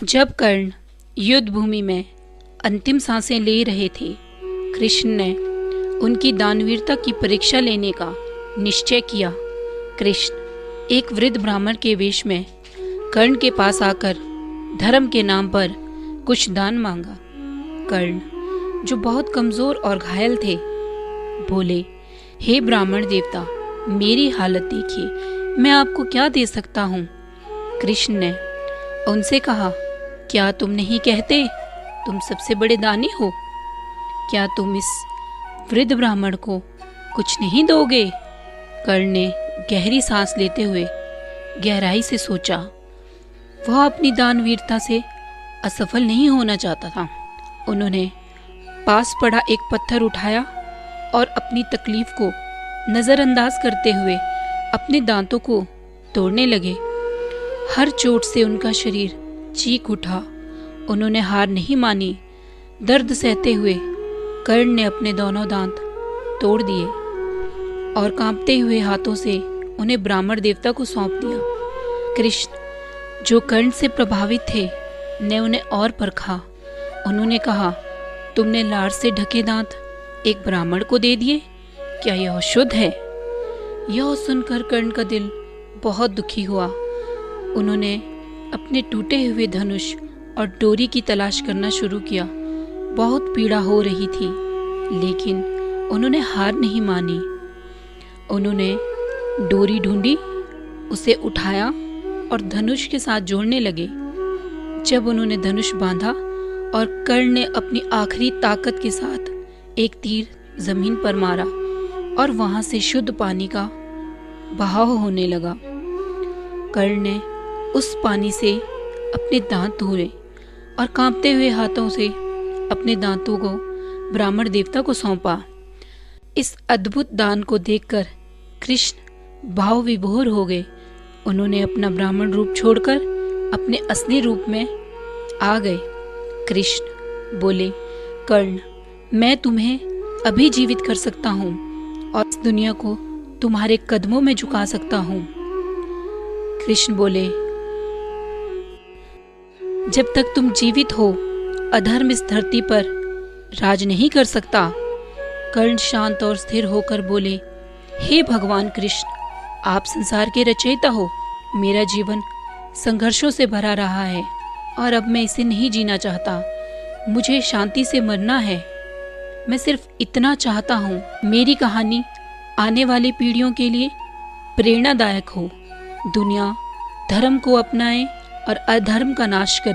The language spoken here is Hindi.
जब कर्ण युद्ध भूमि में अंतिम सांसें ले रहे थे, कृष्ण ने उनकी दानवीरता की परीक्षा लेने का निश्चय किया। कृष्ण एक वृद्ध ब्राह्मण के वेश में कर्ण के पास आकर धर्म के नाम पर कुछ दान मांगा। कर्ण, जो बहुत कमजोर और घायल थे, बोले, हे ब्राह्मण देवता, मेरी हालत देखिए, मैं आपको क्या दे सकता हूँ। कृष्ण ने उनसे कहा, क्या तुम नहीं कहते तुम सबसे बड़े दानी हो? क्या तुम इस वृद्ध ब्राह्मण को कुछ नहीं दोगे? कर्ण ने गहरी सांस लेते हुए गहराई से सोचा। वह अपनी दानवीरता से असफल नहीं होना चाहता था। उन्होंने पास पड़ा एक पत्थर उठाया और अपनी तकलीफ को नज़रअंदाज करते हुए अपने दांतों को तोड़ने लगे। हर चोट से उनका शरीर चीख उठा। उन्होंने हार नहीं मानी। दर्द सहते हुए कर्ण ने अपने दोनों दांत तोड़ दिए और कांपते हुए हाथों से उन्हें ब्राह्मण देवता को सौंप दिया। कृष्ण, जो कर्ण से प्रभावित थे, ने उन्हें और परखा। उन्होंने कहा, तुमने लार से ढके दांत एक ब्राह्मण को दे दिए, क्या यह शुद्ध है? यह सुनकर कर्ण का दिल बहुत दुखी हुआ। उन्होंने अपने टूटे हुए धनुष और डोरी की तलाश करना शुरू किया। बहुत पीड़ा हो रही थी, लेकिन उन्होंने हार नहीं मानी। उन्होंने डोरी ढूंढी, उसे उठाया और धनुष के साथ जोड़ने लगे। जब उन्होंने धनुष बांधा और कर्ण ने अपनी आखिरी ताकत के साथ एक तीर जमीन पर मारा और वहां से शुद्ध पानी का बहाव होने लगा। कर्ण ने उस पानी से अपने दांत धोए और कांपते हुए हाथों से अपने दांतों को ब्राह्मण देवता को सौंपा। इस अद्भुत दान को देखकर कृष्ण भाव विभोर हो गए। उन्होंने अपना ब्राह्मण रूप छोड़कर अपने असली रूप में आ गए। कृष्ण बोले, कर्ण, मैं तुम्हें अभी जीवित कर सकता हूँ और इस दुनिया को तुम्हारे कदमों में झुका सकता हूँ। कृष्ण बोले, जब तक तुम जीवित हो, अधर्म इस धरती पर राज नहीं कर सकता। कर्ण शांत और स्थिर होकर बोले, हे भगवान कृष्ण, आप संसार के रचयिता हो। मेरा जीवन संघर्षों से भरा रहा है और अब मैं इसे नहीं जीना चाहता। मुझे शांति से मरना है। मैं सिर्फ इतना चाहता हूँ, मेरी कहानी आने वाली पीढ़ियों के लिए प्रेरणादायक हो। दुनिया धर्म को अपनाए और अधर्म का नाश करे।